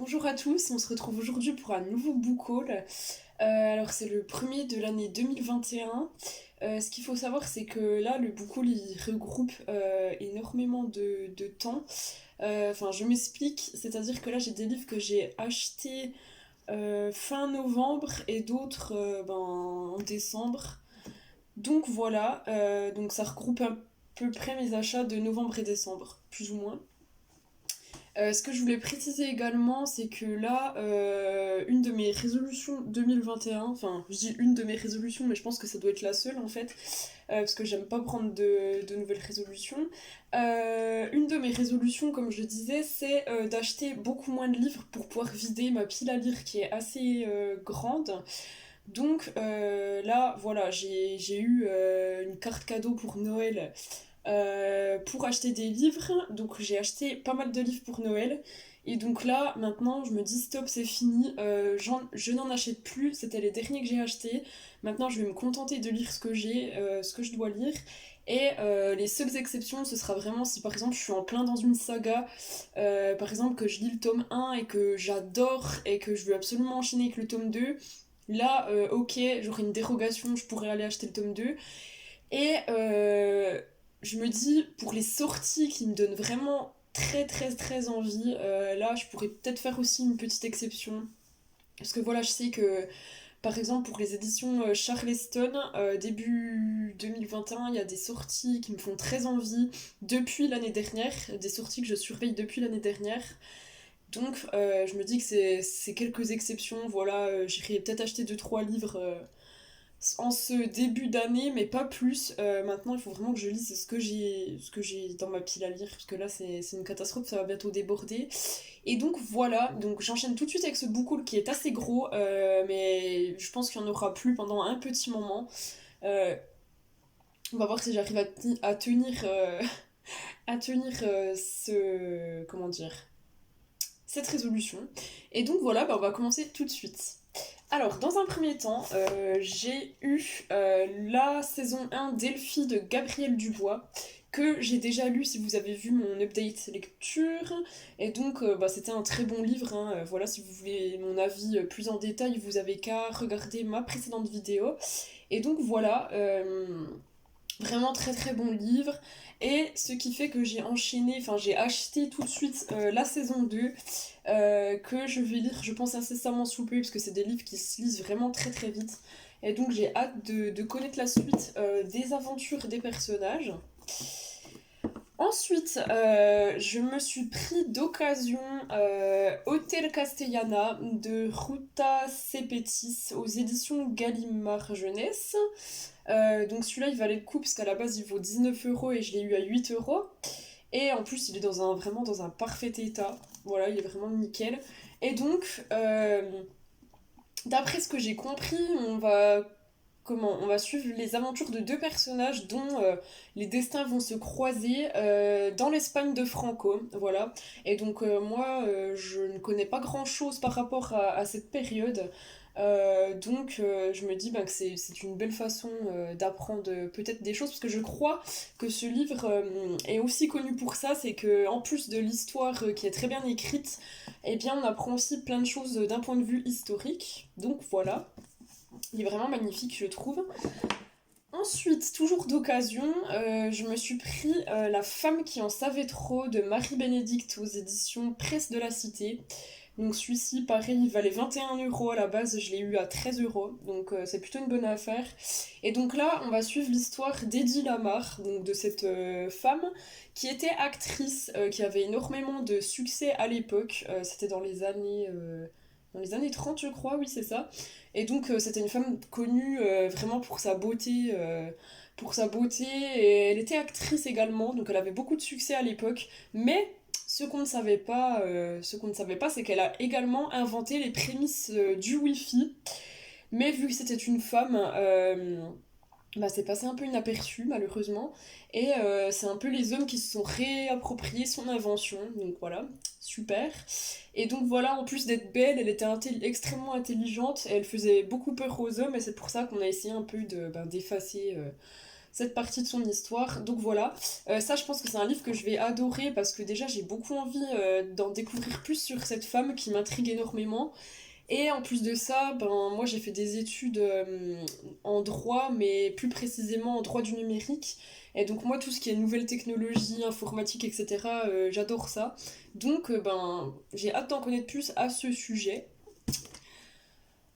Bonjour à tous, on se retrouve aujourd'hui pour un nouveau book haul. Alors c'est le premier de l'année 2021. Ce qu'il faut savoir c'est que là le book haul il regroupe énormément de temps. Enfin je m'explique, c'est-à-dire que là j'ai des livres que j'ai achetés fin novembre et d'autres en décembre. Donc voilà, donc ça regroupe à peu près mes achats de novembre et décembre, plus ou moins. Ce que je voulais préciser également, c'est que là, une de mes résolutions 2021, enfin, je dis une de mes résolutions, mais je pense que ça doit être la seule en fait, parce que j'aime pas prendre de nouvelles résolutions. Une de mes résolutions, comme je le disais, c'est d'acheter beaucoup moins de livres pour pouvoir vider ma pile à lire qui est assez grande. Donc là, voilà, j'ai eu une carte cadeau pour Noël pour acheter des livres. Donc j'ai acheté pas mal de livres pour Noël. Et donc là, maintenant, je me dis stop, c'est fini. Je n'en achète plus. C'était les derniers que j'ai achetés. Maintenant, je vais me contenter de lire ce que j'ai, ce que je dois lire. Et les seules exceptions, ce sera vraiment si par exemple je suis en plein dans une saga, par exemple que je lis le tome 1 et que j'adore et que je veux absolument enchaîner avec le tome 2. Là, ok, j'aurai une dérogation, je pourrais aller acheter le tome 2. Et je me dis, pour les sorties qui me donnent vraiment très très très envie, là je pourrais peut-être faire aussi une petite exception. Parce que voilà, je sais que par exemple pour les éditions Charleston, début 2021, il y a des sorties qui me font très envie depuis l'année dernière, des sorties que je surveille depuis l'année dernière. Donc je me dis que c'est quelques exceptions, voilà, j'irai peut-être acheter deux trois livres en ce début d'année, mais pas plus. Maintenant, il faut vraiment que je lise ce que j'ai dans ma pile à lire, parce que là, c'est une catastrophe, ça va bientôt déborder. Et donc voilà, donc j'enchaîne tout de suite avec ce book haul qui est assez gros, mais je pense qu'il n'y en aura plus pendant un petit moment. Euh, on va voir si j'arrive à tenir, à tenir comment dire, cette résolution. Et donc voilà, on va commencer tout de suite. Alors, dans un premier temps, j'ai eu la saison 1 d'Elfie de Gabriel Dubois, que j'ai déjà lu si vous avez vu mon update lecture. Et donc, c'était un très bon livre, hein. Voilà, si vous voulez mon avis plus en détail, vous avez qu'à regarder ma précédente vidéo. Et donc, voilà, vraiment très très bon livre. Et ce qui fait que j'ai enchaîné, enfin j'ai acheté tout de suite la saison 2 que je vais lire je pense incessamment sous peu parce que c'est des livres qui se lisent vraiment très très vite. Et donc j'ai hâte de connaître la suite des aventures des personnages. Ensuite, je me suis pris d'occasion Hotel Castellana de Ruta Sepetys aux éditions Gallimard Jeunesse. Donc celui-là il valait le coup parce qu'à la base il vaut 19 € et je l'ai eu à 8 €. Et en plus il est vraiment dans un parfait état. Voilà, il est vraiment nickel. Et donc, d'après ce que j'ai compris, on va suivre les aventures de deux personnages dont les destins vont se croiser dans l'Espagne de Franco. Voilà. Et donc moi, je ne connais pas grand-chose par rapport à cette période. Donc je me dis que c'est une belle façon d'apprendre peut-être des choses parce que je crois que ce livre est aussi connu pour ça, c'est que en plus de l'histoire qui est très bien écrite, eh bien on apprend aussi plein de choses d'un point de vue historique. Donc voilà, il est vraiment magnifique je trouve. Ensuite, toujours d'occasion, je me suis pris La femme qui en savait trop de Marie-Bénédicte aux éditions Presse de la Cité. Donc celui-ci, pareil, il valait 21 € à la base, je l'ai eu à 13 €, donc c'est plutôt une bonne affaire. Et donc là, on va suivre l'histoire d'Eddie Lamar, donc de cette femme qui était actrice, qui avait énormément de succès à l'époque. C'était dans les années 30, je crois, oui, c'est ça. Et donc c'était une femme connue vraiment pour sa beauté, et elle était actrice également, donc elle avait beaucoup de succès à l'époque. Mais ce qu'on ne savait pas, c'est qu'elle a également inventé les prémices du Wi-Fi. Mais vu que c'était une femme, c'est passé un peu inaperçu malheureusement. Et c'est un peu les hommes qui se sont réappropriés son invention. Donc voilà, super. Et donc voilà, en plus d'être belle, elle était extrêmement intelligente et elle faisait beaucoup peur aux hommes. Et c'est pour ça qu'on a essayé un peu d'effacer cette partie de son histoire. Donc voilà, ça je pense que c'est un livre que je vais adorer parce que déjà j'ai beaucoup envie d'en découvrir plus sur cette femme qui m'intrigue énormément. Et en plus de ça, ben, moi j'ai fait des études en droit, mais plus précisément en droit du numérique. Et donc moi tout ce qui est nouvelles technologies, informatique, etc., j'adore ça. Donc ben, j'ai hâte d'en connaître plus à ce sujet.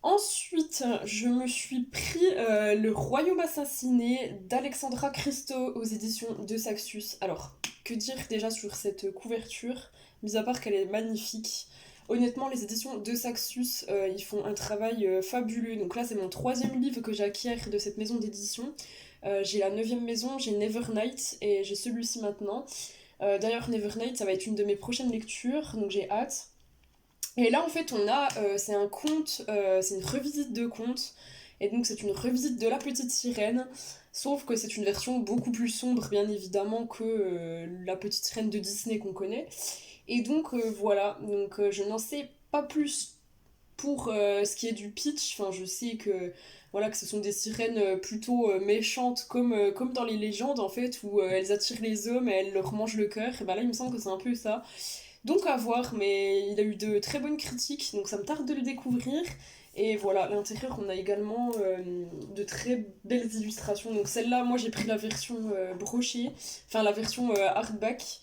Ensuite, je me suis pris Le Royaume assassiné d'Alexandra Christo aux éditions de Saxus. Alors, que dire déjà sur cette couverture, mis à part qu'elle est magnifique. Honnêtement, les éditions de Saxus, ils font un travail fabuleux. Donc là, c'est mon troisième livre que j'acquiers de cette maison d'édition. J'ai la neuvième maison, j'ai Nevernight et j'ai celui-ci maintenant. D'ailleurs, Nevernight, ça va être une de mes prochaines lectures, donc j'ai hâte. Et là, en fait, c'est un conte, c'est une revisite de conte. Et donc, c'est une revisite de La Petite Sirène. Sauf que c'est une version beaucoup plus sombre, bien évidemment, que La Petite Sirène de Disney qu'on connaît. Et donc, voilà. Donc, je n'en sais pas plus pour ce qui est du pitch. Enfin, je sais que, voilà, que ce sont des sirènes plutôt méchantes, comme dans les légendes, en fait, où elles attirent les hommes et elles leur mangent le cœur. Et bah là, il me semble que c'est un peu ça. Donc à voir, mais il a eu de très bonnes critiques, donc ça me tarde de le découvrir. Et voilà, à l'intérieur, on a également de très belles illustrations. Donc celle-là, moi j'ai pris la version brochée, enfin la version hardback.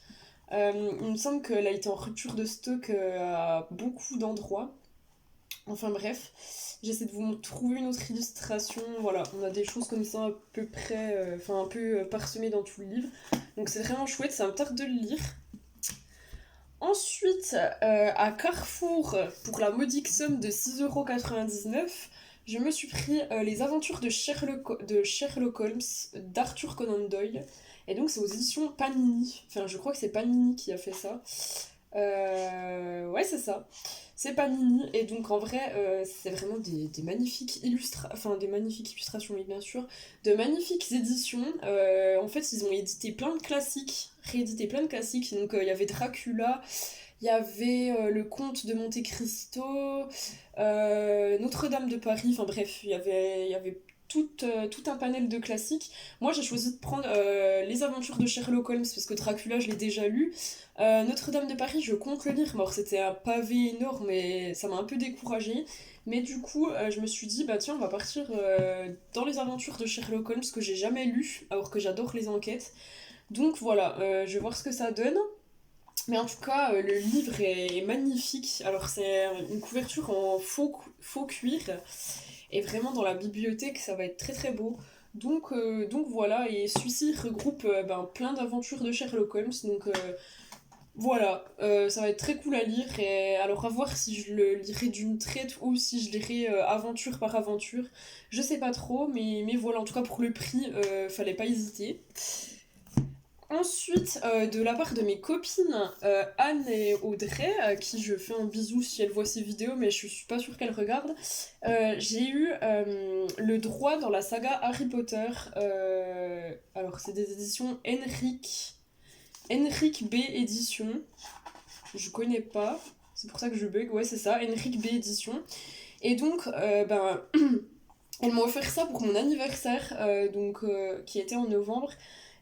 Il me semble qu'elle a été en rupture de stock à beaucoup d'endroits. Enfin bref, j'essaie de vous trouver une autre illustration. Voilà, on a des choses comme ça à peu près, enfin un peu parsemées dans tout le livre. Donc c'est vraiment chouette, ça me tarde de le lire. Ensuite, à Carrefour, pour la modique somme de 6,99 €, je me suis pris Les aventures de Sherlock Holmes d'Arthur Conan Doyle. Et donc, c'est aux éditions Panini. Enfin, je crois que c'est Panini qui a fait ça. Ouais, c'est ça. C'est Panini. Et donc, en vrai, c'est vraiment des magnifiques enfin, des magnifiques illustrations, oui, bien sûr. De magnifiques éditions. En fait, ils ont édité plein de classiques. Réédité plein de classiques. Donc, il y avait Dracula. Il y avait Le Comte de Monte Cristo, Notre-Dame de Paris, enfin bref, il y avait tout un panel de classiques. Moi j'ai choisi de prendre Les Aventures de Sherlock Holmes parce que Dracula je l'ai déjà lu. Notre-Dame de Paris je compte le lire, mais alors c'était un pavé énorme et ça m'a un peu découragée. Mais du coup je me suis dit bah tiens on va partir dans Les Aventures de Sherlock Holmes que j'ai jamais lu alors que j'adore les enquêtes. Donc voilà, je vais voir ce que ça donne. Mais en tout cas, le livre est magnifique. Alors, c'est une couverture en faux cuir. Et vraiment, dans la bibliothèque, ça va être très très beau. Donc voilà, et celui-ci regroupe ben, plein d'aventures de Sherlock Holmes. Donc voilà, ça va être très cool à lire. Et alors, à voir si je le lirai d'une traite ou si je lirai aventure par aventure. Je sais pas trop, mais voilà, en tout cas, pour le prix, fallait pas hésiter. Ensuite, de la part de mes copines Anne et Audrey, à qui je fais un bisou si elles voient ces vidéos, mais je suis pas sûre qu'elles regardent, j'ai eu le droit dans la saga Harry Potter. Alors, c'est des éditions Henrik B Édition. Je connais pas, c'est pour ça que je bug. Ouais, c'est ça, Henrik B Édition. Et donc, ben, elles m'ont offert ça pour mon anniversaire, qui était en novembre.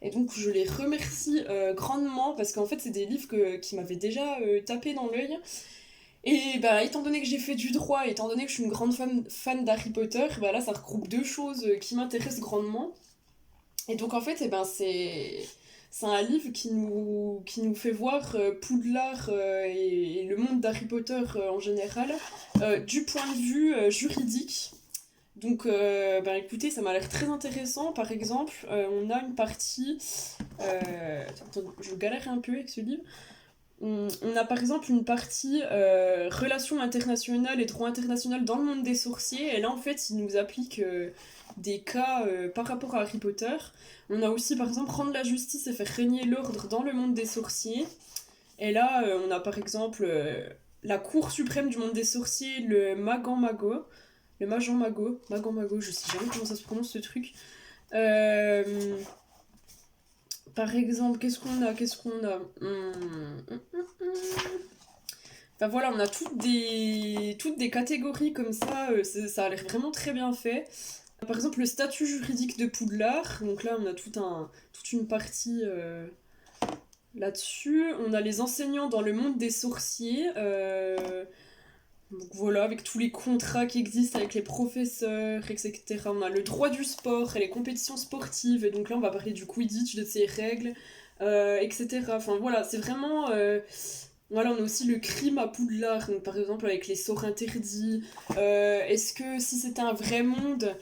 Et donc je les remercie grandement parce qu'en fait c'est des livres qui m'avaient déjà tapé dans l'œil. Et bah étant donné que j'ai fait du droit, étant donné que je suis une grande fan d'Harry Potter, bah là ça regroupe deux choses qui m'intéressent grandement. Et donc en fait c'est un livre qui nous fait voir Poudlard et le monde d'Harry Potter en général du point de vue juridique. Donc, bah écoutez, ça m'a l'air très intéressant. Par exemple, on a une partie. Attends, je galère un peu avec ce livre. On a par exemple une partie relations internationales et droit international dans le monde des sorciers. Et là, en fait, il nous applique des cas par rapport à Harry Potter. On a aussi, par exemple, rendre la justice et faire régner l'ordre dans le monde des sorciers. Et là, on a par exemple la Cour suprême du monde des sorciers, le Magan Mago. Le Magan Mago, je sais jamais comment ça se prononce ce truc. Euh, Par exemple, qu'est-ce qu'on a Enfin voilà, on a toutes des catégories comme ça, ça a l'air vraiment très bien fait. Par exemple, le statut juridique de Poudlard, donc là on a toute une partie là-dessus. On a les enseignants dans le monde des sorciers, donc voilà, avec tous les contrats qui existent avec les professeurs, etc. On a le droit du sport et les compétitions sportives, et donc là on va parler du Quidditch, de ses règles, etc. Enfin voilà, c'est vraiment... Voilà, on a aussi le crime à Poudlard, donc par exemple avec les sorts interdits. Est-ce que si c'était un vrai monde,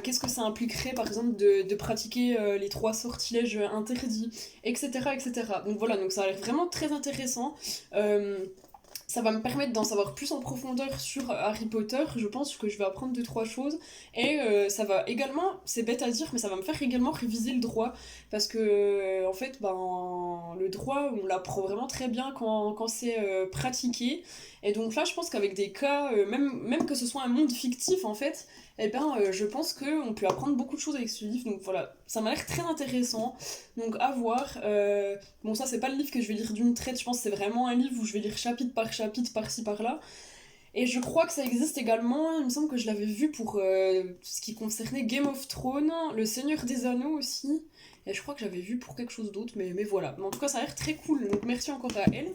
qu'est-ce que ça impliquerait par exemple de pratiquer les trois sortilèges interdits, etc., etc. Donc voilà, donc ça a l'air vraiment très intéressant. Euh, Ça va me permettre d'en savoir plus en profondeur sur Harry Potter. Je pense que je vais apprendre deux, trois choses. Et ça va également, c'est bête à dire, mais ça va me faire également réviser le droit. Parce que, en fait, ben, le droit, on l'apprend vraiment très bien quand c'est pratiqué. Et donc là, je pense qu'avec des cas, même que ce soit un monde fictif, en fait, eh ben, je pense qu'on peut apprendre beaucoup de choses avec ce livre. Donc voilà, ça m'a l'air très intéressant. Donc à voir. Bon, ça, c'est pas le livre que je vais lire d'une traite, je pense que c'est vraiment un livre où je vais lire chapitre, par-ci, par-là. Et je crois que ça existe également, il me semble que je l'avais vu pour ce qui concernait Game of Thrones, Le Seigneur des Anneaux aussi. Et je crois que j'avais vu pour quelque chose d'autre, mais voilà. Mais en tout cas, ça a l'air très cool, donc merci encore à elle.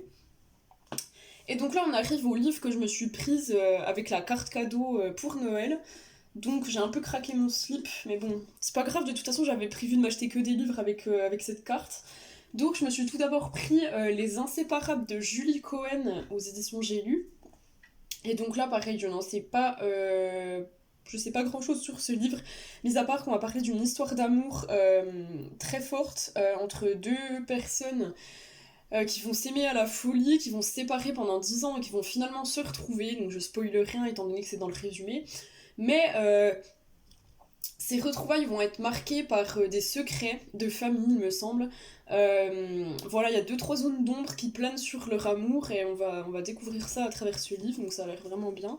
Et donc là, on arrive au livre que je me suis prise avec la carte cadeau pour Noël. Donc j'ai un peu craqué mon slip, mais bon, c'est pas grave, de toute façon j'avais prévu de m'acheter que des livres avec cette carte. Donc je me suis tout d'abord pris Les Inséparables de Julie Cohen aux éditions J'ai lu. Et donc là pareil, je sais pas grand chose sur ce livre, mis à part qu'on va parler d'une histoire d'amour très forte entre deux personnes qui vont s'aimer à la folie, qui vont se séparer pendant 10 ans et qui vont finalement se retrouver. Donc je spoile rien étant donné que c'est dans le résumé. Mais ces retrouvailles vont être marquées par des secrets de famille, il me semble. Voilà, il y a deux, trois zones d'ombre qui planent sur leur amour et on va découvrir ça à travers ce livre, donc ça a l'air vraiment bien.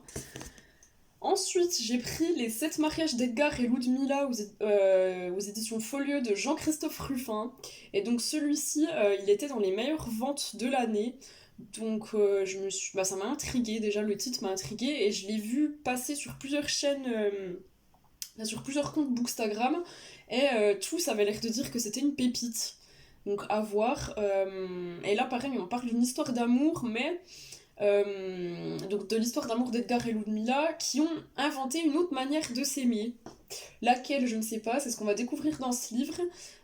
Ensuite, j'ai pris Les Sept mariages d'Edgar et Ludmilla aux éditions Folio de Jean-Christophe Ruffin. Et donc celui-ci, il était dans les meilleures ventes de l'année. Donc ça m'a intriguée, déjà le titre m'a intriguée et je l'ai vu passer sur plusieurs chaînes, sur plusieurs comptes Bookstagram et tous avaient l'air de dire que c'était une pépite. Donc à voir. Et là pareil, on parle d'une histoire d'amour, mais donc de l'histoire d'amour d'Edgar et Ludmilla qui ont inventé une autre manière de s'aimer. Laquelle, je ne sais pas, c'est ce qu'on va découvrir dans ce livre.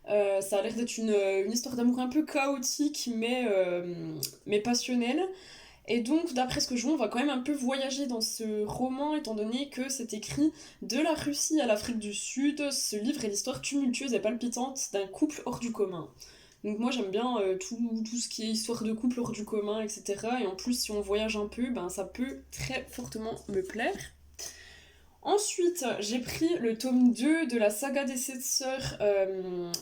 Ça a l'air d'être une histoire d'amour un peu chaotique, mais passionnelle. Et donc, d'après ce que je vois, on va quand même un peu voyager dans ce roman, étant donné que c'est écrit de la Russie à l'Afrique du Sud. Ce livre est l'histoire tumultueuse et palpitante d'un couple hors du commun. Donc moi j'aime bien tout ce qui est histoire de couple hors du commun, etc. Et en plus si on voyage un peu, ben ça peut très fortement me plaire. Ensuite, j'ai pris le tome 2 de la saga des sept sœurs,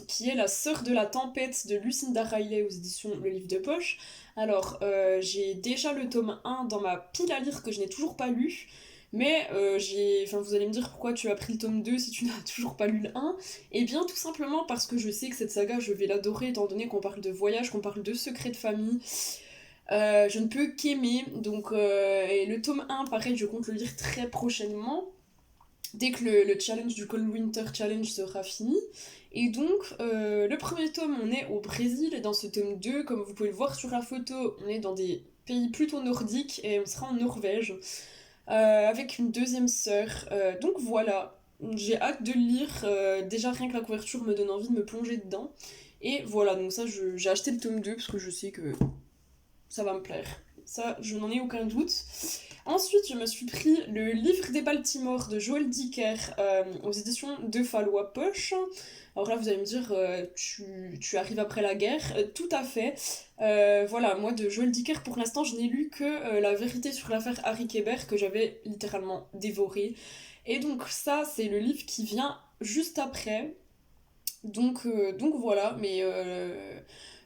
qui est La sœur de la tempête de Lucinda Riley aux éditions Le Livre de Poche. Alors, j'ai déjà le tome 1 dans ma pile à lire que je n'ai toujours pas lu, mais enfin, vous allez me dire pourquoi tu as pris le tome 2 si tu n'as toujours pas lu le 1. Eh bien, tout simplement parce que je sais que cette saga, je vais l'adorer, étant donné qu'on parle de voyage, qu'on parle de secrets de famille. Je ne peux qu'aimer, donc et le tome 1, pareil, je compte le lire très prochainement dès que le challenge du Cold Winter Challenge sera fini. Et donc, le premier tome, on est au Brésil, et dans ce tome 2, comme vous pouvez le voir sur la photo, on est dans des pays plutôt nordiques, et on sera en Norvège, avec une deuxième sœur. Donc voilà, j'ai hâte de le lire, déjà rien que la couverture me donne envie de me plonger dedans. Et voilà, donc ça, j'ai acheté le tome 2, parce que je sais que ça va me plaire. Ça, je n'en ai aucun doute. Ensuite, je me suis pris le livre des Baltimore de Joël Dicker aux éditions de Fallois Poche. Alors là, vous allez me dire, tu arrives après la guerre. Tout à fait. Voilà, moi de Joël Dicker, pour l'instant, je n'ai lu que La vérité sur l'affaire Harry Kéber, que j'avais littéralement dévoré. Et donc ça, c'est le livre qui vient juste après. Donc voilà, mais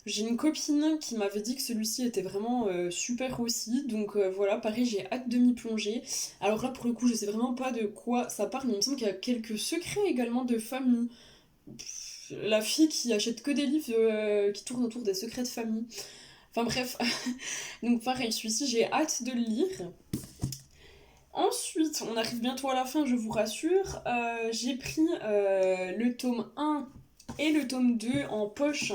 j'ai une copine qui m'avait dit que celui-ci était vraiment super aussi, donc voilà, pareil, j'ai hâte de m'y plonger. Alors là, pour le coup, je sais vraiment pas de quoi ça parle, mais il me semble qu'il y a quelques secrets également de famille. La fille qui achète que des livres qui tournent autour des secrets de famille. Enfin bref, donc pareil, celui-ci, j'ai hâte de le lire. Ensuite, on arrive bientôt à la fin, je vous rassure. J'ai pris le tome 1 et le tome 2 en poche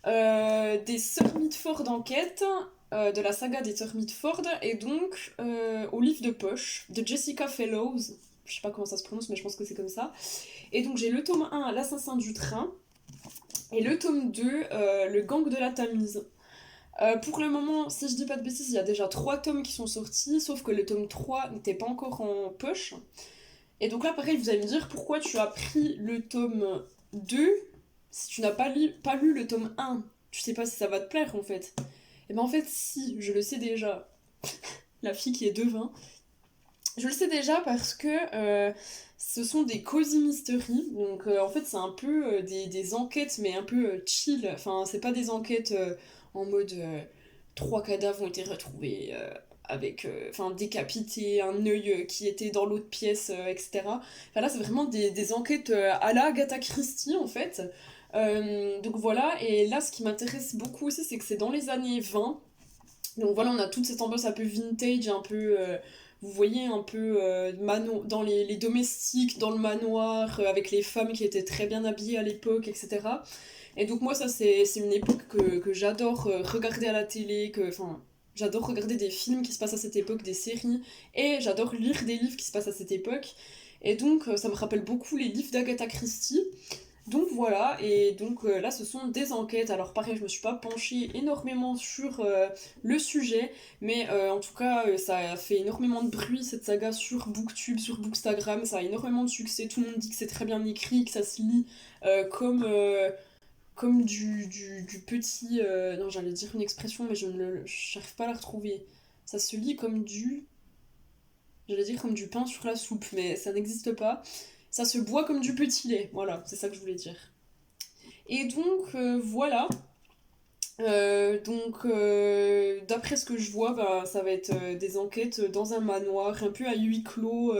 des Sœurs Mitford d'enquête, de la saga des Sœurs Mitford, et donc au livre de poche de Jessica Fellows. Je sais pas comment ça se prononce, mais je pense que c'est comme ça. Et donc j'ai le tome 1, L'assassin du train, et le tome 2, Le gang de la Tamise. Pour le moment, si je dis pas de bêtises, il y a déjà 3 tomes qui sont sortis, sauf que le tome 3 n'était pas encore en poche. Et donc là, pareil, vous allez me dire pourquoi tu as pris le tome 2 si tu n'as pas lu le tome 1. Tu sais pas si ça va te plaire en fait. Et ben en fait, si, je le sais déjà. La fille qui est devin. Je le sais déjà parce que ce sont des cozy mystery. Donc en fait, c'est un peu des enquêtes, mais un peu chill. Enfin, c'est pas des enquêtes en mode 3 cadavres ont été retrouvés avec enfin décapité, un œil qui était dans l'autre pièce, etc. Enfin là, c'est vraiment des enquêtes à la Agatha Christie en fait. Donc voilà, et là, ce qui m'intéresse beaucoup aussi, c'est que c'est dans les années 20. Donc voilà, on a toute cette ambiance un peu vintage, un peu. Vous voyez un peu dans les domestiques, dans le manoir, avec les femmes qui étaient très bien habillées à l'époque, etc. Et donc moi, ça, c'est une époque que j'adore regarder à la télé, enfin, j'adore regarder des films qui se passent à cette époque, des séries, et j'adore lire des livres qui se passent à cette époque. Et donc, ça me rappelle beaucoup les livres d'Agatha Christie. Donc voilà, et donc là ce sont des enquêtes. Alors pareil, je me suis pas penchée énormément sur le sujet, mais en tout cas ça a fait énormément de bruit cette saga sur Booktube, sur Bookstagram, ça a énormément de succès, tout le monde dit que c'est très bien écrit, que ça se lit comme du petit... non j'allais dire une expression mais j'arrive pas à la retrouver. Ça se lit comme du... J'allais dire comme du pain sur la soupe, mais ça n'existe pas. Ça se boit comme du petit lait, voilà, c'est ça que je voulais dire. Et donc voilà. D'après ce que je vois, bah, ça va être des enquêtes dans un manoir, un peu à huis clos.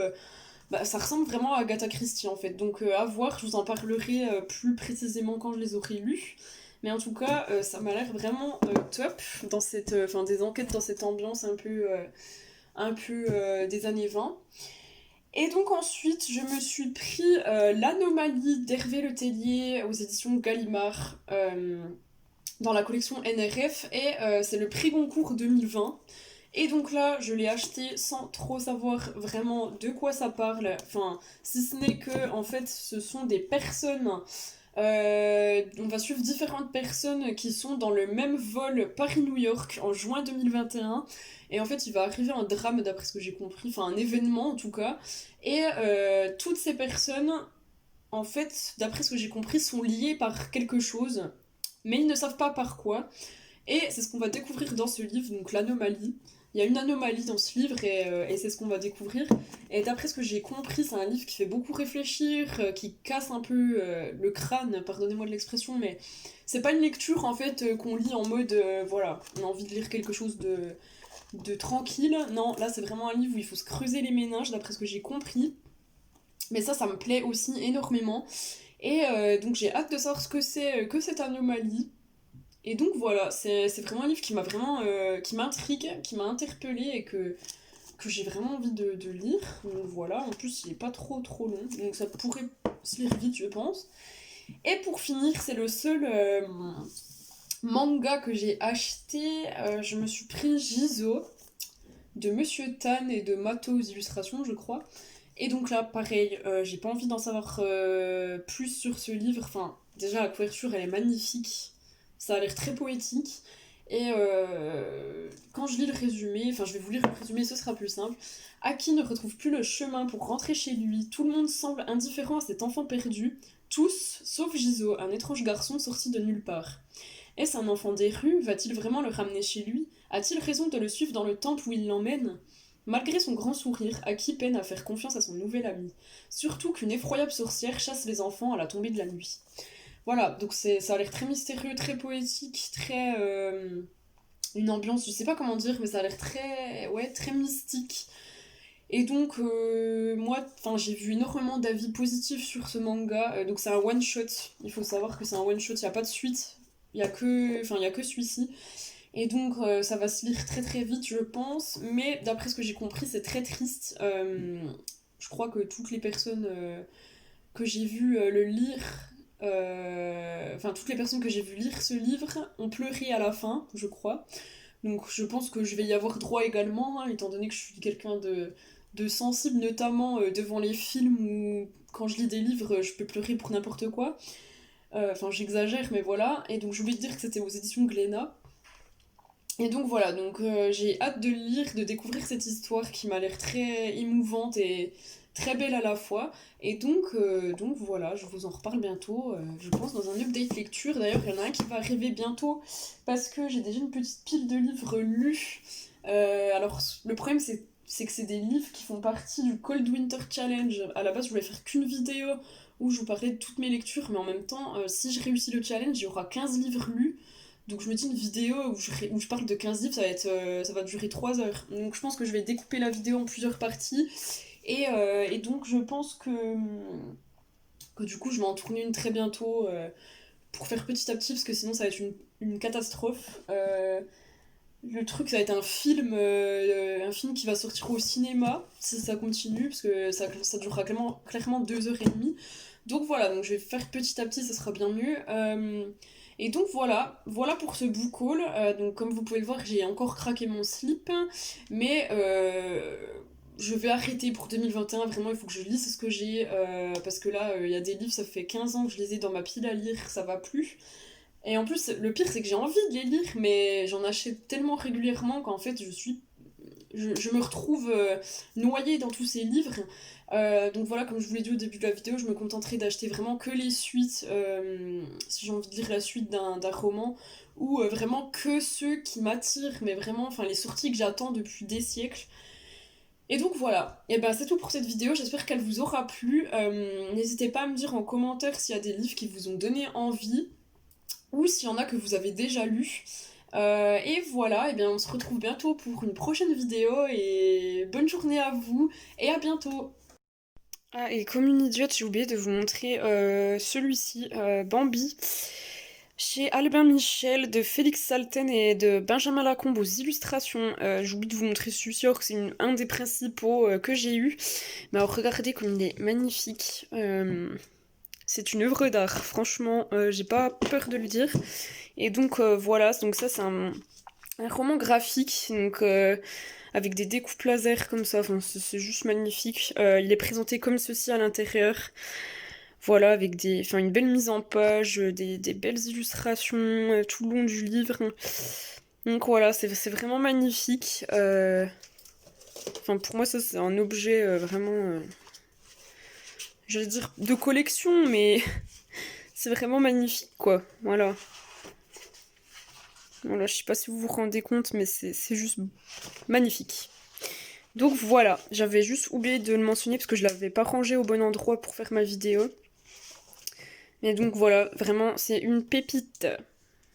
Bah, ça ressemble vraiment à Agatha Christie en fait. Donc à voir, je vous en parlerai plus précisément quand je les aurai lus. Mais en tout cas, ça m'a l'air vraiment top dans enfin, des enquêtes dans cette ambiance un peu des années 20. Et donc ensuite, je me suis pris L'Anomalie d'Hervé Letellier aux éditions Gallimard dans la collection NRF et c'est le prix Goncourt 2020. Et donc là, je l'ai acheté sans trop savoir vraiment de quoi ça parle. Enfin, si ce n'est que en fait, ce sont des personnes. On va suivre différentes personnes qui sont dans le même vol Paris-New York en juin 2021. Et en fait, il va arriver un drame d'après ce que j'ai compris, enfin un événement en tout cas. Et toutes ces personnes, en fait, d'après ce que j'ai compris, sont liées par quelque chose, mais ils ne savent pas par quoi. Et c'est ce qu'on va découvrir dans ce livre, donc l'anomalie. Il y a une anomalie dans ce livre et c'est ce qu'on va découvrir. Et d'après ce que j'ai compris, c'est un livre qui fait beaucoup réfléchir, qui casse un peu le crâne, pardonnez-moi de l'expression, mais c'est pas une lecture en fait qu'on lit en mode voilà, on a envie de lire quelque chose de tranquille. Non, là c'est vraiment un livre où il faut se creuser les méninges d'après ce que j'ai compris. Mais ça me plaît aussi énormément. Et donc j'ai hâte de savoir ce que c'est que cette anomalie. Et donc voilà, c'est vraiment un livre qui m'a vraiment qui m'intrigue, qui m'a interpellée et que j'ai vraiment envie de lire. Donc voilà, en plus il est pas trop long, donc ça pourrait se lire vite je pense. Et pour finir, c'est le seul manga que j'ai acheté. Je me suis pris Jizo de Monsieur Tan et de Mato aux illustrations je crois. Et donc là, pareil, j'ai pas envie d'en savoir plus sur ce livre. Enfin, déjà, la couverture, elle est magnifique. Ça a l'air très poétique. Et quand je lis le résumé, enfin, je vais vous lire le résumé, ce sera plus simple. Aki ne retrouve plus le chemin pour rentrer chez lui. Tout le monde semble indifférent à cet enfant perdu. Tous, sauf Jizo, un étrange garçon sorti de nulle part. Est-ce un enfant des rues? Va-t-il vraiment le ramener chez lui? A-t-il raison de le suivre dans le temple où il l'emmène? Malgré son grand sourire, Aki peine à faire confiance à son nouvel ami. Surtout qu'une effroyable sorcière chasse les enfants à la tombée de la nuit. Voilà, donc ça a l'air très mystérieux, très poétique, très... une ambiance, je sais pas comment dire, mais ça a l'air très... Ouais, très mystique. Et donc, moi, j'ai vu énormément d'avis positifs sur ce manga. Donc c'est un one-shot. Il faut savoir que c'est un one-shot, il n'y a pas de suite. Il y a que celui-ci. Et donc ça va se lire très très vite je pense, mais d'après ce que j'ai compris c'est très triste. Je crois que toutes les personnes que j'ai vues le lire, enfin toutes les personnes que j'ai vues lire ce livre ont pleuré à la fin, je crois. Donc je pense que je vais y avoir droit également, hein, étant donné que je suis quelqu'un de sensible, notamment devant les films ou quand je lis des livres, je peux pleurer pour n'importe quoi. Enfin, j'exagère, mais voilà. Et donc, j'ai oublié de dire que c'était aux éditions Glénat. Et donc, voilà. Donc, j'ai hâte de le lire, de découvrir cette histoire qui m'a l'air très émouvante et très belle à la fois. Et donc voilà, je vous en reparle bientôt, je pense, dans un update lecture. D'ailleurs, il y en a un qui va arriver bientôt parce que j'ai déjà une petite pile de livres lus. Alors, le problème, c'est que c'est des livres qui font partie du Cold Winter Challenge. À la base, je voulais faire qu'une vidéo où je vous parlais de toutes mes lectures, mais en même temps, si je réussis le challenge, il y aura 15 livres lus. Donc je me dis une vidéo où je parle de 15 livres, ça va durer 3 heures. Donc je pense que je vais découper la vidéo en plusieurs parties. Et donc je pense que du coup je vais en tourner une très bientôt pour faire petit à petit, parce que sinon ça va être une catastrophe. Le truc, ça va être un film qui va sortir au cinéma si ça continue, parce que ça durera clairement 2 heures et demie. Donc voilà, donc je vais faire petit à petit, ça sera bien mieux. Et donc voilà pour ce book haul. Donc comme vous pouvez le voir, j'ai encore craqué mon slip, mais je vais arrêter pour 2021. Vraiment, il faut que je lise ce que j'ai, parce que là, il y a des livres, ça fait 15 ans que je les ai dans ma pile à lire, ça va plus. Et en plus, le pire, c'est que j'ai envie de les lire, mais j'en achète tellement régulièrement qu'en fait, je me retrouve noyée dans tous ces livres. Donc voilà, comme je vous l'ai dit au début de la vidéo, je me contenterai d'acheter vraiment que les suites, si j'ai envie de lire la suite d'un roman, ou vraiment que ceux qui m'attirent, mais vraiment, enfin les sorties que j'attends depuis des siècles. Et donc voilà, et ben c'est tout pour cette vidéo, j'espère qu'elle vous aura plu. N'hésitez pas à me dire en commentaire s'il y a des livres qui vous ont donné envie, ou s'il y en a que vous avez déjà lu. Et voilà, et bien on se retrouve bientôt pour une prochaine vidéo, et bonne journée à vous, et à bientôt. Ah, et comme une idiote, j'ai oublié de vous montrer celui-ci, Bambi, chez Albin Michel, de Félix Salten et de Benjamin Lacombe aux illustrations. J'ai oublié de vous montrer celui-ci, alors que c'est un des principaux que j'ai eu. Mais alors regardez comme il est magnifique. C'est une œuvre d'art, franchement, j'ai pas peur de le dire. Et donc voilà, donc ça c'est un roman graphique, donc avec des découpes laser comme ça, enfin, c'est juste magnifique. Il est présenté comme ceci à l'intérieur. Voilà, avec une belle mise en page, des belles illustrations tout le long du livre. Donc voilà, c'est vraiment magnifique. Enfin, pour moi, ça c'est un objet vraiment, j'allais dire de collection, mais c'est vraiment magnifique, quoi. Voilà. Voilà, je sais pas si vous vous rendez compte, mais c'est juste magnifique. Donc voilà, j'avais juste oublié de le mentionner parce que je l'avais pas rangé au bon endroit pour faire ma vidéo. Mais donc voilà, vraiment, c'est une pépite.